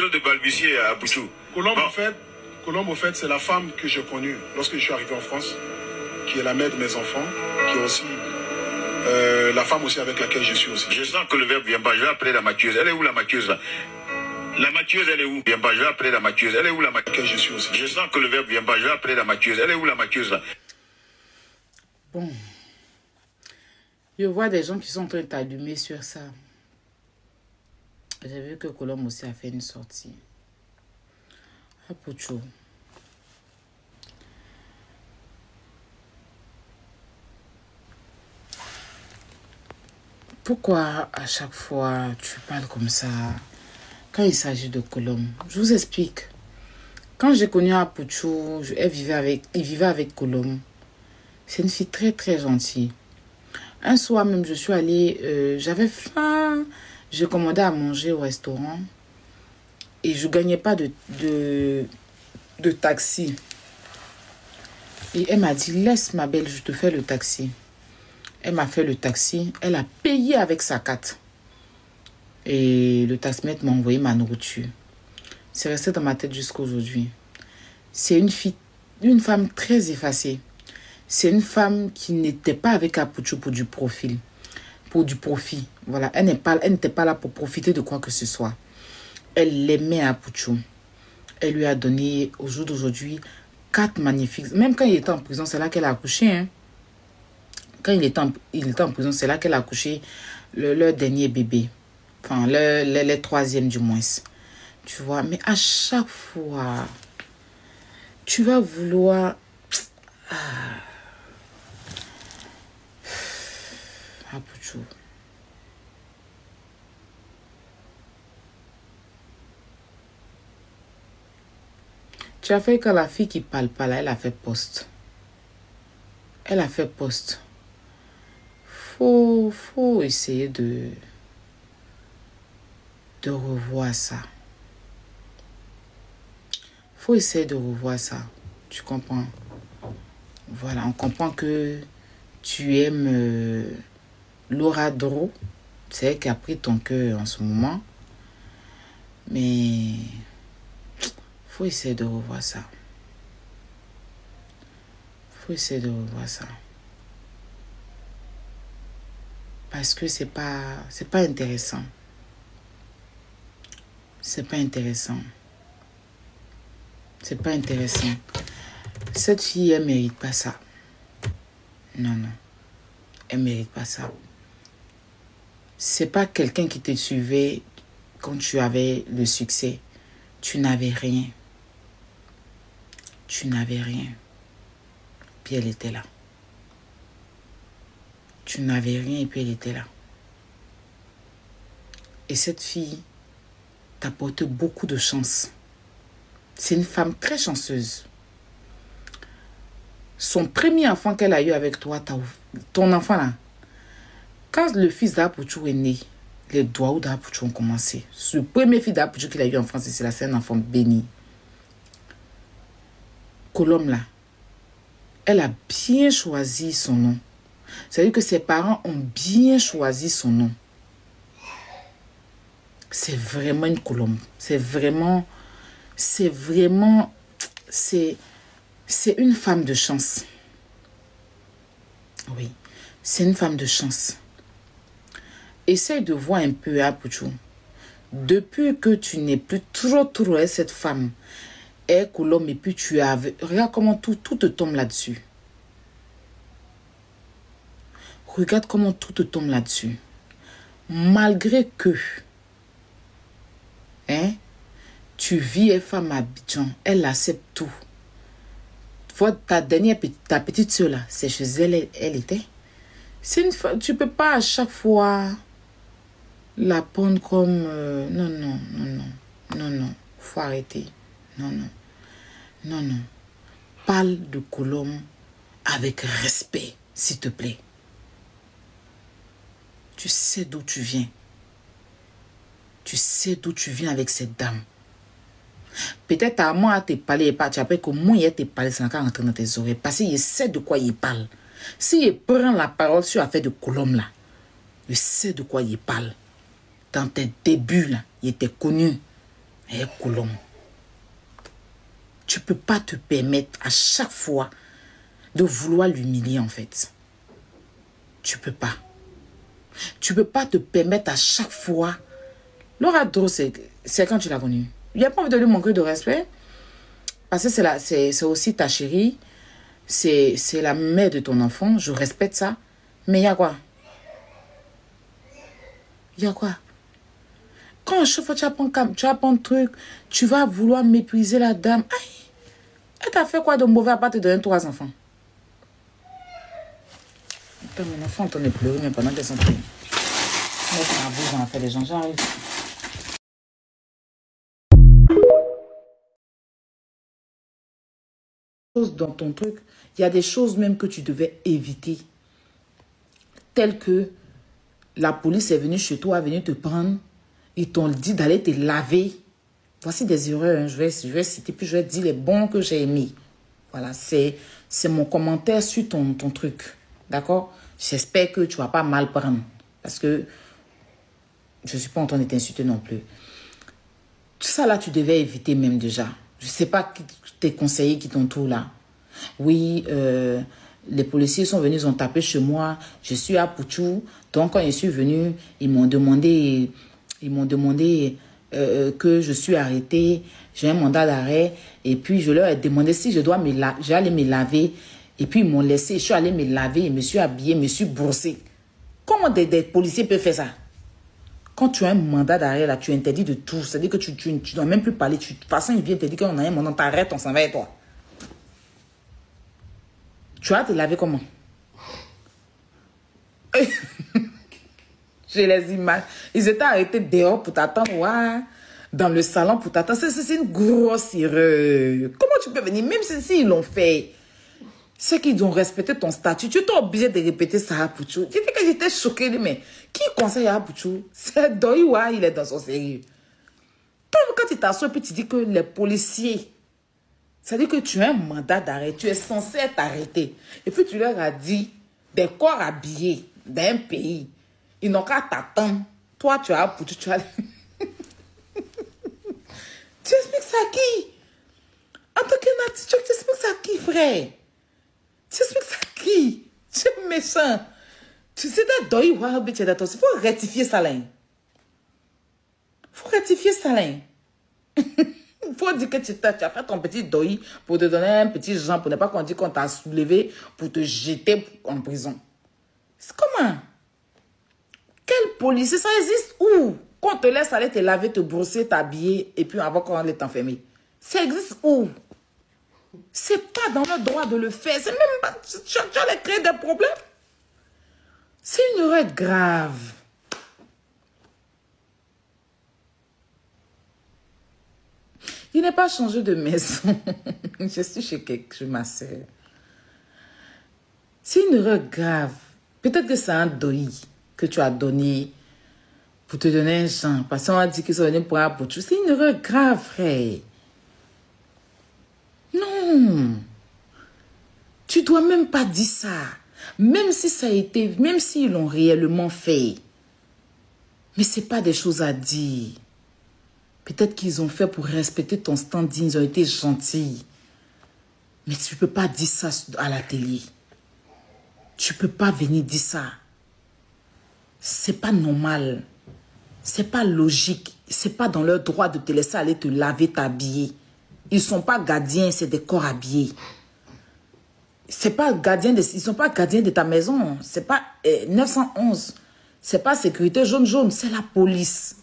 chose de balbutier à Pouchou. Colombe, au fait, c'est la femme que j'ai connue lorsque je suis arrivé en France, qui est la mère de mes enfants, qui est aussi la femme aussi avec laquelle je suis aussi. Je sens que le verbe vient pas. Je vais appeler la maquilleuse. Elle est où la maquilleuse là? La maquilleuse, elle est où? Viens pas, je vais appeler la maquilleuse. Elle est où la maquilleuse? Je suis aussi. Je sens que le verbe vient pas. Je vais appeler la maquilleuse. Elle est où la maquilleuse là? Bon. Je vois des gens qui sont en train d'allumer sur ça. J'ai vu que Colombe aussi a fait une sortie. Ah, Pouchou. Pourquoi à chaque fois tu parles comme ça quand il s'agit de Colombe? Je vous explique. Quand j'ai connu Pouchou, il vivait avec Colombe. C'est une fille très très gentille. Un soir même, je suis allée, j'avais faim, j'ai commandé à manger au restaurant et je ne gagnais pas de taxi. Et elle m'a dit, laisse ma belle, je te fais le taxi. Elle m'a fait le taxi, elle a payé avec sa carte. Et le taximètre m'a envoyé ma nourriture. C'est resté dans ma tête jusqu'à aujourd'hui. C'est une femme très effacée. C'est une femme qui n'était pas avec Pouchou pour du profit. Voilà, elle n'était pas là pour profiter de quoi que ce soit. Elle l'aimait Pouchou. Elle lui a donné, au jour d'aujourd'hui, 4 magnifiques. Même quand il était en prison, c'est là qu'elle a accouché. Hein. Quand il était en prison, c'est là qu'elle a accouché leur dernier bébé. Enfin, le 3e du moins. Tu vois, mais à chaque fois, tu vas vouloir... Pouchou. Tu as fait que la fille qui parle pas là, elle a fait poste. Elle a fait poste. Faut essayer de revoir ça. Faut essayer de revoir ça. Tu comprends? Voilà, on comprend que tu aimes Laura Dro. C'est elle qui a pris ton cœur en ce moment. Mais faut essayer de revoir ça. Faut essayer de revoir ça. Parce que c'est pas intéressant. C'est pas intéressant. C'est pas intéressant. Cette fille, elle mérite pas ça. Non, non. Elle mérite pas ça. C'est pas quelqu'un qui te suivait quand tu avais le succès. Tu n'avais rien. Tu n'avais rien. Puis elle était là. Tu n'avais rien et puis elle était là. Et cette fille t'a apporté beaucoup de chance. C'est une femme très chanceuse. Son premier enfant qu'elle a eu avec toi, ton enfant là, quand le fils d'Apouchou est né, les doigts d'Apouchou ont commencé. Ce premier fils d'Apouchou qu'il a eu en France, c'est un enfant béni. Colombe là, elle a bien choisi son nom. C'est-à-dire que ses parents ont bien choisi son nom. C'est vraiment une Colombe. C'est une femme de chance. Oui, c'est une femme de chance. Essaye de voir un peu, Pouchou. Depuis que tu n'es plus trop avec cette femme, et Colombe, et puis tu as... Regarde comment tout te tombe là-dessus. Regarde comment tout te tombe là-dessus. Malgré que, tu vis une femme à Abidjan, elle accepte tout. Ta petite soeur là, c'est chez elle, elle était. Tu peux pas à chaque fois la prendre comme... non, faut arrêter. Non. Parle de Colombe avec respect, s'il te plaît. Tu sais d'où tu viens. Tu sais d'où tu viens avec cette dame. Peut-être à moi, te parler, pas, tu appelles que moi, il te parle, c'est encore rentré dans tes oreilles. Parce qu'il sait de quoi il parle. S'il prend la parole sur l'affaire de Colombe, là, il sait de quoi il parle. Dans tes débuts, là, il était connu. Eh, Colombe, tu peux pas te permettre à chaque fois de vouloir l'humilier, en fait. Tu peux pas. Tu peux pas te permettre à chaque fois. Laura Dro, c'est quand tu l'as connue. Il n'y a pas envie de lui manquer de respect. Parce que c'est aussi ta chérie. C'est la mère de ton enfant. Je respecte ça. Mais il y a quoi? Il y a quoi? Quand chaque fois tu apprends un truc, tu vas vouloir mépriser la dame. Aïe! Elle t'a fait quoi de mauvais à part te donner 3 enfants? Attends, mon enfant entendait pleurer, mais pendant qu'elle s'en prie. Mettre ma bouche dans l'affaire des gens, j'arrive. Dans ton truc, il y a des choses même que tu devais éviter. Telles que la police est venue chez toi, est venue te prendre. Ils t'ont dit d'aller te laver. Voici des erreurs. Hein. Je vais citer, puis je vais dire les bons que j'ai aimés. Voilà, c'est mon commentaire sur ton truc. D'accord? J'espère que tu ne vas pas mal prendre. Parce que je ne suis pas en train de t'insulter non plus. Tout ça là, tu devais éviter même déjà. Je ne sais pas tes conseillers qui t'entourent là. Oui, les policiers sont venus, ils ont tapé chez moi. Je suis à Pouchou. Donc, quand je suis venu, ils m'ont demandé que je suis arrêtée. J'ai un mandat d'arrêt. Et puis, je leur ai demandé si je dois j'allais me laver. Et puis, ils m'ont laissé. Je suis allée me laver. Je me suis habillée, je me suis brossée. Comment des policiers peuvent faire ça? Quand tu as un mandat d'arrêt, là, tu es interdit de tout. C'est-à-dire que tu ne dois même plus parler. De toute façon, il vient te dire qu'on a un mandat, t'arrête, on s'en va et toi. Tu vas te laver comment? J'ai les images. Ils étaient arrêtés dehors pour t'attendre. Ouais, dans le salon pour t'attendre. C'est une grosse erreur. Comment tu peux venir? Même si ils l'ont fait. C'est qu'ils ont respecté ton statut. Tu es obligé de répéter ça à Pouchou. J'étais choquée. Mais qui conseille à Pouchou? C'est Doiwa, il est dans son sérieux. Toi, quand tu t'assois et tu dis que les policiers, c'est-à-dire que tu as un mandat d'arrêt, tu es censé être arrêté. Et puis tu leur as dit des corps habillés d'un pays. Ils n'ont qu'à t'attendre. Toi, tu as Pouchou, tu as... Tu expliques ça à qui? En tant que natif, tu expliques ça à qui, frère? Tu expliques ça à qui? Tu es méchant. Tu sais, il faut rectifier ça là. Il faut rectifier ça là. Il faut dire que tu as fait ton petit doi pour te donner un petit genre, pour ne pas qu'on dise qu'on t'a soulevé pour te jeter en prison. C'est comment? Quel policier? Ça existe où? Qu'on te laisse aller te laver, te brosser, t'habiller et puis avant qu'on allait t'enfermer. Ça existe où? C'est pas dans le droit de le faire. C'est même pas... Tu allais créer des problèmes. C'est une erreur grave. Il n'est pas changé de maison. Je suis chez ma soeur. C'est une erreur grave. Peut-être que c'est un doi que tu as donné pour te donner un champ. Parce qu'on a dit qu'ils sont venus pour un Pouchou. C'est une erreur grave, frère. Non. Tu dois même pas dire ça. Même si ça a été, même s'ils l'ont réellement fait. Mais c'est pas des choses à dire. Peut-être qu'ils ont fait pour respecter ton standing, ils ont été gentils. Mais tu peux pas dire ça à la télé. Tu peux pas venir dire ça. C'est pas normal. C'est pas logique. C'est pas dans leur droit de te laisser aller te laver, t'habiller. Ils sont pas gardiens, c'est des corps habillés. C'est pas gardien ils sont pas gardiens de ta maison. C'est pas 911. C'est pas sécurité jaune, c'est la police.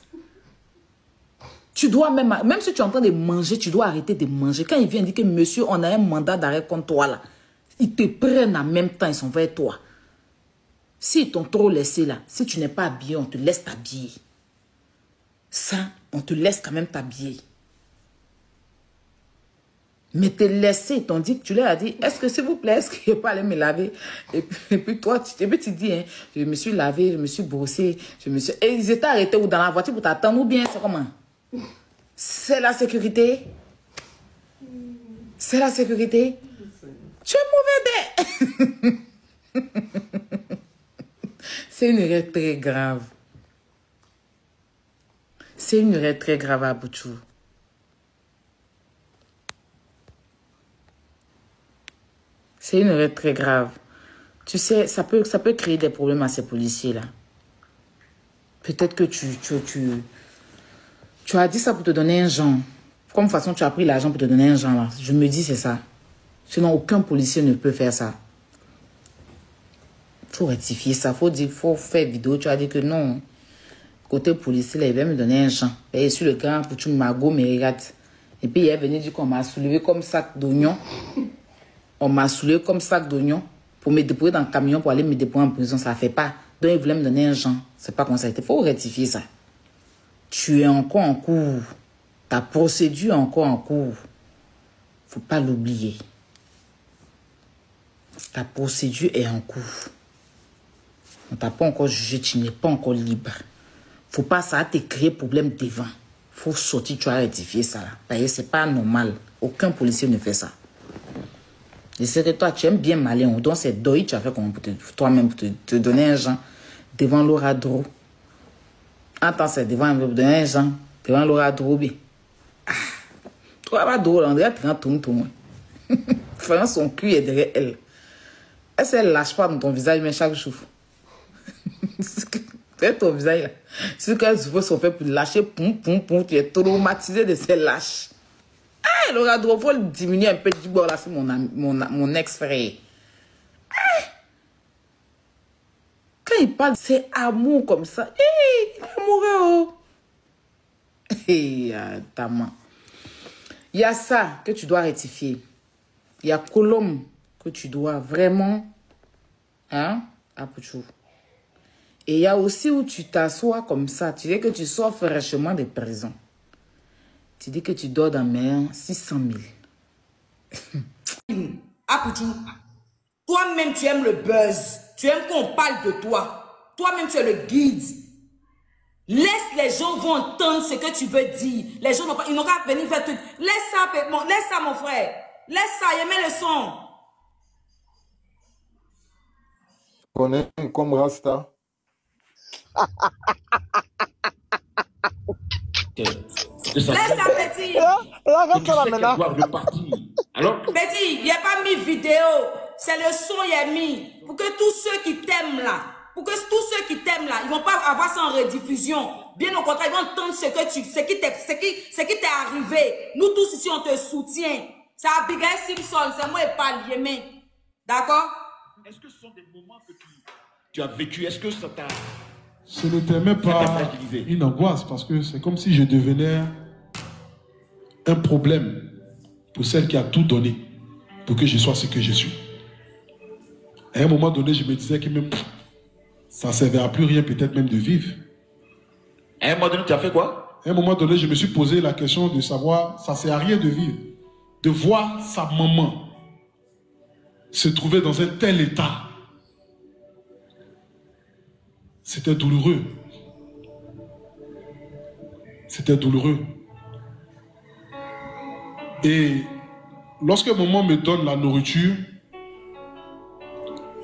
Tu dois même si tu es en train de manger, tu dois arrêter de manger. Quand ils viennent dire que monsieur, on a un mandat d'arrêt contre toi là, ils te prennent en même temps, ils sont vers toi. S'ils t'ont trop laissé là, si tu n'es pas habillé, on te laisse t'habiller. Ça, on te laisse quand même t'habiller. Mais te laisser, ils t'ont dit que tu leur as dit, est-ce que s'il vous plaît, est-ce que je peux aller me laver? Et puis toi, tu dis, hein, je me suis lavé, je me suis brossé, Et ils étaient arrêtés ou dans la voiture pour t'attendre ou bien c'est comment? C'est la sécurité? C'est la sécurité? Tu es mauvais. C'est une erreur très grave. C'est une erreur très grave à Pouchou. C'est une erreur très grave. Tu sais, ça peut créer des problèmes à ces policiers-là. Peut-être que tu as dit ça pour te donner un genre. Comme façon, tu as pris l'argent pour te donner un genre là. Je me dis c'est ça. Sinon, aucun policier ne peut faire ça. Il faut rectifier ça. Il faut faire vidéo. Tu as dit que non. Côté policier, là, il va me donner un genre. Et sur le grand pour tu mago, me regarde. Et puis, il est venu dire qu'on m'a soulevé comme sac d'oignon. On m'a soulevé comme sac d'oignon pour me déposer dans le camion pour aller me déposer en prison. Ça ne fait pas. Donc, il voulait me donner un genre. C'est pas comme ça. Il faut rectifier ça. Tu es encore en cours. Ta procédure est encore en cours. Faut pas l'oublier. Ta procédure est en cours. On t'a pas encore jugé, tu n'es pas encore libre. Faut pas ça te créer problème devant. Faut sortir, tu as rectifié ça là. Parce que c'est pas normal. Aucun policier ne fait ça. Je sais que toi, tu aimes bien malin. Donc c'est deuil, tu as fait comment toi-même pour te donner un genre devant Laura Dro. Attends, c'est devant un donner un genre devant Laura Dro. Ah, toi, va drôle, on dirait 30 tourne. Faisant son cul est derrière elle. Elle lâche pas dans ton visage, mais chaque jour. C'est ton visage là. C'est qu'elle se fait son fait pour lâcher, poum, tu es traumatisé de ces lâches. Ah, elle aura droit pour diminuer un peu du bord là, c'est mon ex-frère. Ah. Quand il parle, c'est amour comme ça. Il est amoureux. Il y a ça que tu dois rectifier. Il y a Colombe que tu dois vraiment appuyer. Et il y a aussi où tu t'assois comme ça. Tu dis que tu sors fraîchement de prison. Tu dis que tu dors dans mes 600 000. Apoutou, toi-même tu aimes le buzz. Tu aimes qu'on parle de toi. Toi-même tu es le guide. Laisse les gens vont entendre ce que tu veux dire. Les gens ils n'ont qu'à venir faire tout. Laisse ça mon frère. Laisse ça, il met le son. Connais comme Rasta. Laisse ça, Petit. Petit, il n'y a pas mis vidéo. C'est le son il a mis. Pour que tous ceux qui t'aiment là, ils vont pas avoir ça en rediffusion. Bien au contraire, ils vont entendre ce qui t'est arrivé. Nous tous ici, on te soutient. C'est Abigail Simpson, c'est moi et pas Yémen. D'accord? Est-ce que ce sont des moments que tu as vécu? Est-ce que ça t'a... Ce n'était même pas une angoisse parce que c'est comme si je devenais un problème pour celle qui a tout donné pour que je sois ce que je suis. À un moment donné, je me disais que même ça ne servait à plus rien, peut-être même de vivre. À un moment donné, tu as fait quoi? À un moment donné, je me suis posé la question de savoir, ça ne sert à rien de vivre. De voir sa maman se trouver dans un tel état. C'était douloureux. C'était douloureux. Et lorsque maman me donne la nourriture,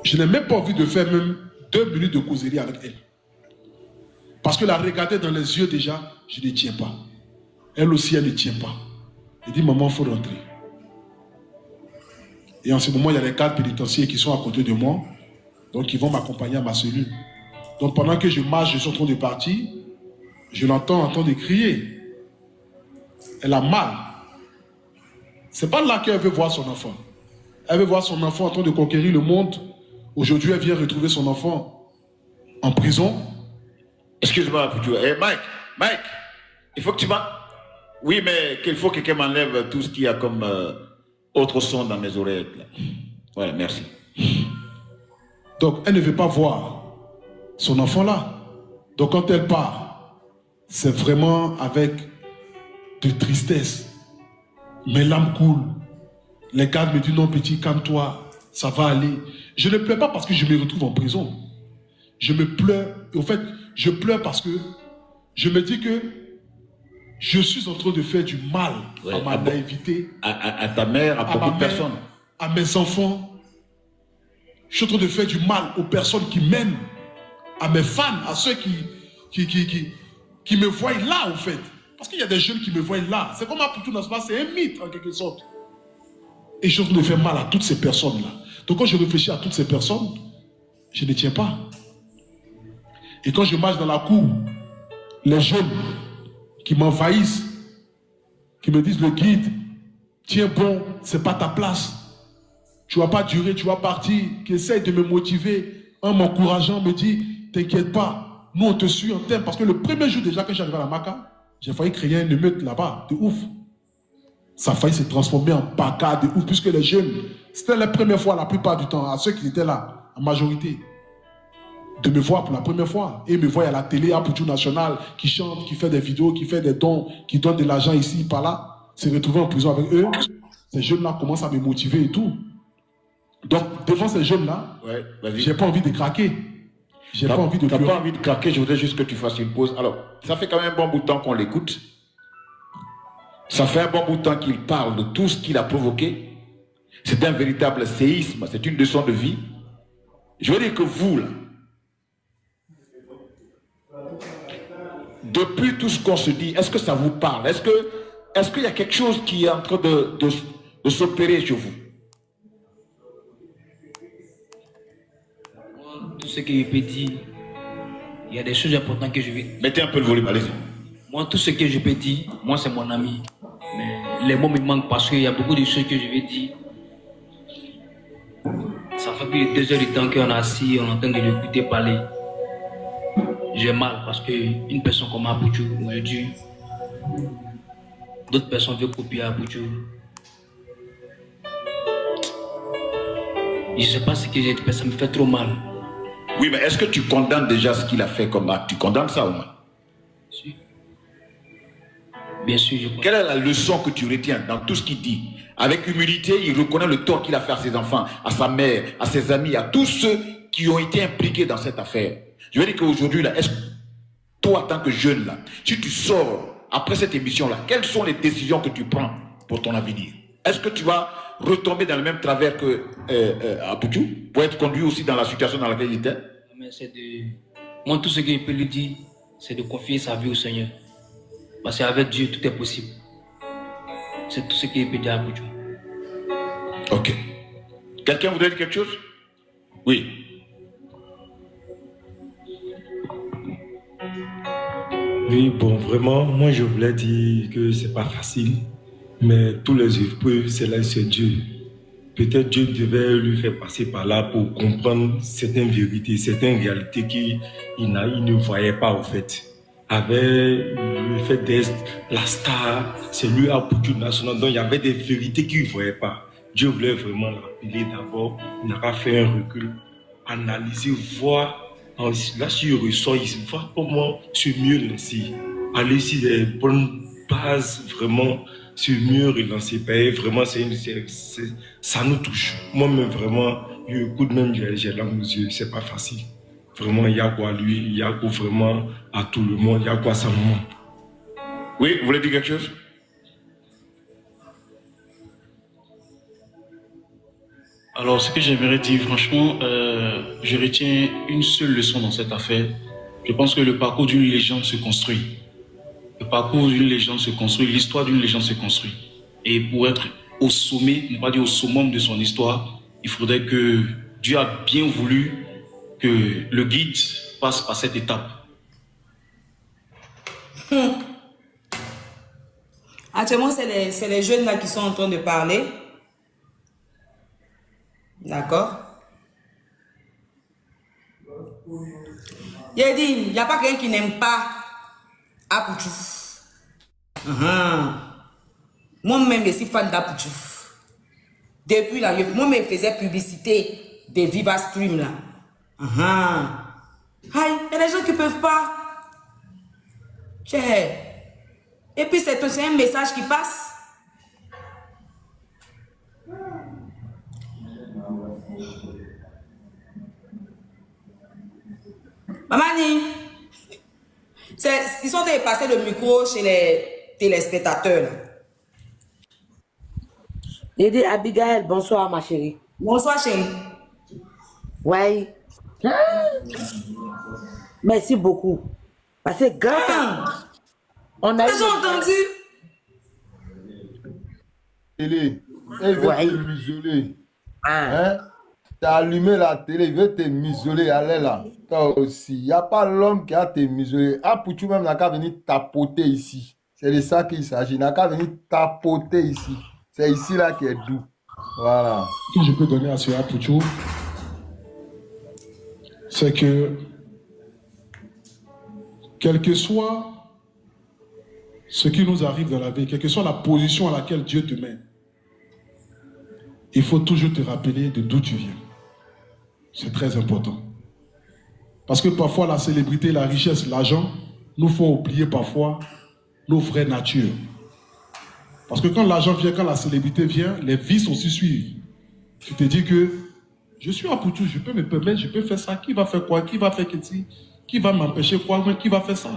je n'ai même pas envie de faire même 2 minutes de causerie avec elle. Parce que la regarder dans les yeux déjà, je ne tiens pas. Elle aussi, elle ne tient pas. Elle dit, maman, il faut rentrer. Et en ce moment, il y a les cadres pénitentiaires qui sont à côté de moi. Donc, ils vont m'accompagner à ma cellule. Donc, pendant que je marche, je suis en train de partir, je l'entends en train de crier. Elle a mal. C'est pas là qu'elle veut voir son enfant. Elle veut voir son enfant en train de conquérir le monde. Aujourd'hui, elle vient retrouver son enfant en prison. Excuse-moi, Mike, il faut que tu m'as... Oui, mais qu'il faut que quelqu'un m'enlève tout ce qu'il y a comme autre son dans mes oreilles. Voilà, merci. Donc, elle ne veut pas voir son enfant là. Donc, quand elle part, c'est vraiment avec de tristesse. Mes larmes coulent. Les gardes me disent, non, petit, calme-toi, ça va aller. Je ne pleure pas parce que je me retrouve en prison. Je me pleure. En fait, je pleure parce que je me dis que je suis en train de faire du mal à ma naïveté. À ta mère, à beaucoup de personnes. À mes enfants. Je suis en train de faire du mal aux personnes qui m'aiment. À mes fans, à ceux qui me voient là, en fait. Parce qu'il y a des jeunes qui me voient là. C'est comme Apoutou, n'est-ce pas? C'est un mythe, en quelque sorte. Et je suis en train de faire mal à toutes ces personnes-là. Donc quand je réfléchis à toutes ces personnes, je ne tiens pas. Et quand je marche dans la cour, les jeunes qui m'envahissent, qui me disent le guide, tiens bon, c'est pas ta place. Tu vas pas durer, tu vas partir, qui essaye de me motiver en m'encourageant, me dit, t'inquiète pas, nous on te suit, on t'aime. Parce que le premier jour déjà que j'arrive à la Maca, j'ai failli créer une émeute là-bas, de ouf. Ça a failli se transformer en baka de ouf, puisque les jeunes, c'était la première fois la plupart du temps, à ceux qui étaient là, en majorité, de me voir pour la première fois. Et me voient à la télé, à Poutchou National, qui chante, qui fait des vidéos, qui fait des dons, qui donne de l'argent ici, par là, se retrouver en prison avec eux. Ces jeunes-là commencent à me motiver et tout. Donc, devant ces jeunes-là, Ouais, j'ai pas envie de craquer. J'ai pas envie de T'as pleurer. pas envie de craquer, je voudrais juste que tu fasses une pause. Alors, ça fait quand même un bon bout de temps qu'on l'écoute. Ça fait un bon bout de temps qu'il parle de tout ce qu'il a provoqué. C'est un véritable séisme, c'est une leçon de vie. Je veux dire que vous, là, depuis tout ce qu'on se dit, est-ce que ça vous parle? Est-ce qu'il y a quelque chose qui est en train de s'opérer chez vous? Tout ce que je peux dire, il y a des choses importantes que je vais... Mettez un peu le volume, allez-y. Moi, tout ce que je peux dire, moi, c'est mon ami. Mais les mots me manquent parce qu'il y a beaucoup de choses que je vais dire. Ça fait plus de 2 heures de temps qu'on est assis, on est en train de l'écouter parler. J'ai mal parce qu'une personne comme Apouchou, aujourd'hui, d'autres personnes veulent copier Apouchou. Je ne sais pas ce que j'ai dit, ça me fait trop mal. Oui, mais est-ce que tu condamnes déjà ce qu'il a fait comme acte? Tu condamnes ça au moins? Si. Bien sûr, je crois. Quelle est la leçon que tu retiens dans tout ce qu'il dit? Avec humilité, il reconnaît le tort qu'il a fait à ses enfants, à sa mère, à ses amis, à tous ceux qui ont été impliqués dans cette affaire. Je veux dire qu'aujourd'hui, là, est-ce que toi, en tant que jeune, là, si tu sors après cette émission-là, quelles sont les décisions que tu prends pour ton avenir? Est-ce que tu vas retomber dans le même travers que Apouchou pour être conduit aussi dans la situation dans laquelle il était? Mais c'est de... Moi, tout ce que je peux lui dire, c'est de confier sa vie au Seigneur. Parce qu'avec Dieu, tout est possible. C'est tout ce que je peux dire à Apouchou. Ok. Quelqu'un voudrait dire quelque chose? Oui. Oui, bon, vraiment, moi je voulais dire que c'est pas facile, mais tous les épreuves, c'est là, c'est Dieu. Peut-être Dieu devait lui faire passer par là pour comprendre certaines vérités, certaines réalités qu'il ne voyait pas au fait. Avec le fait d'être la star, c'est lui à Poutchou National, donc il y avait des vérités qu'il ne voyait pas. Dieu voulait vraiment l'appeler d'abord, il n'a pas fait un recul, analyser, voir. Là, si il ressort, il voit comment se mieux lancer. Aller sur les bonnes bases, vraiment, se mieux relancer. Vraiment, ça nous touche. Moi-même, vraiment, je écoute même, j'ai larmes aux yeux. C'est pas facile. Vraiment, il y a quoi à lui, il y a quoi vraiment à tout le monde, il y a quoi à sa maman. Oui, vous voulez dire quelque chose? Alors, ce que j'aimerais dire, franchement, je retiens une seule leçon dans cette affaire. Je pense que le parcours d'une légende se construit. Le parcours d'une légende se construit, l'histoire d'une légende se construit. Et pour être au sommet, ne pas dire au summum de son histoire, il faudrait que Dieu a bien voulu que le guide passe par cette étape. Actuellement, c'est les jeunes là qui sont en train de parler. D'accord. Il a dit, il n'y a pas quelqu'un qui n'aime pas Apouchou. Moi-même, je suis fan d'Apouchou. Depuis là, moi-même, je faisais publicité des Viva Stream là. Aïe, il y a des gens qui ne peuvent pas. Et puis, c'est un message qui passe. Mamani, ils sont allés passer le micro chez les téléspectateurs. Lady Abigail, bonsoir ma chérie. Bonsoir chérie. Ouais. Merci beaucoup. Parce que grâce à... On a entendu. Elle veut l'isoler. Hein? T'as allumé la télé, il veut te museler, allez là. Toi aussi, il n'y a pas l'homme qui a te muselé. Ah, pour tu même, n'a qu'à venir tapoter ici. C'est de ça qu'il s'agit. N'a qu'à venir tapoter ici. C'est ici là qui est doux. Voilà. Ce que je peux donner à ce Apouchou, c'est que, quel que soit ce qui nous arrive dans la vie, quelle que soit la position à laquelle Dieu te met, il faut toujours te rappeler de d'où tu viens. C'est très important. Parce que parfois, la célébrité, la richesse, l'argent nous font oublier parfois nos vraies natures. Parce que quand l'argent vient, quand la célébrité vient, les vices aussi suivent. Tu te dis que je suis à Poutou, je peux me permettre, je peux faire ça. Qui va faire quoi? Qui va faire qu'est-ce? Qui va m'empêcher quoi? Qui va faire ça?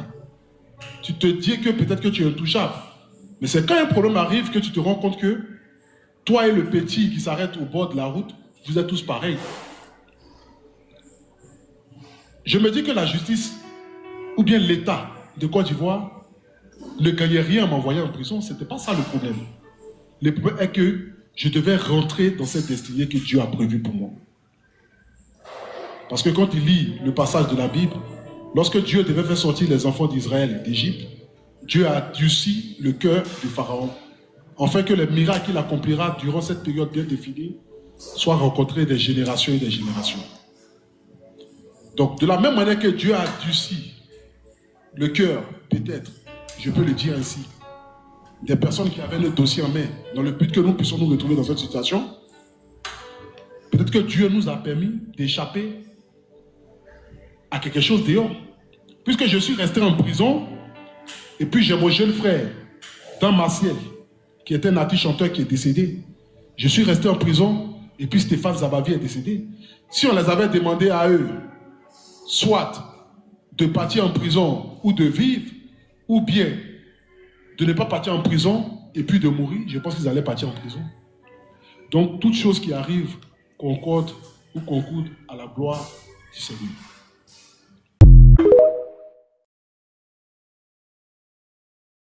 Tu te dis que peut-être que tu es intouchable. Mais c'est quand un problème arrive que tu te rends compte que toi et le petit qui s'arrête au bord de la route, vous êtes tous pareils. Je me dis que la justice, ou bien l'État de Côte d'Ivoire, ne gagnait rien en m'envoyant en prison. Ce n'était pas ça le problème. Le problème est que je devais rentrer dans cette destinée que Dieu a prévue pour moi. Parce que quand il lit le passage de la Bible, lorsque Dieu devait faire sortir les enfants d'Israël d'Égypte, Dieu a durci le cœur du Pharaon, afin que les miracles qu'il accomplira durant cette période bien définie soient rencontrés des générations et des générations. Donc, de la même manière que Dieu a durci le cœur, peut-être, je peux le dire ainsi, des personnes qui avaient le dossier en main, dans le but que nous puissions nous retrouver dans cette situation, peut-être que Dieu nous a permis d'échapper à quelque chose dehors. Puisque je suis resté en prison, et puis j'ai mon jeune frère, Dan Martial, qui était un artiste chanteur qui est décédé. Je suis resté en prison, et puis Stéphane Zabavi est décédé. Si on les avait demandé à eux, soit de partir en prison ou de vivre, ou bien de ne pas partir en prison et puis de mourir, je pense qu'ils allaient partir en prison. Donc, toute chose qui arrive concorde ou concourt à la gloire du Seigneur.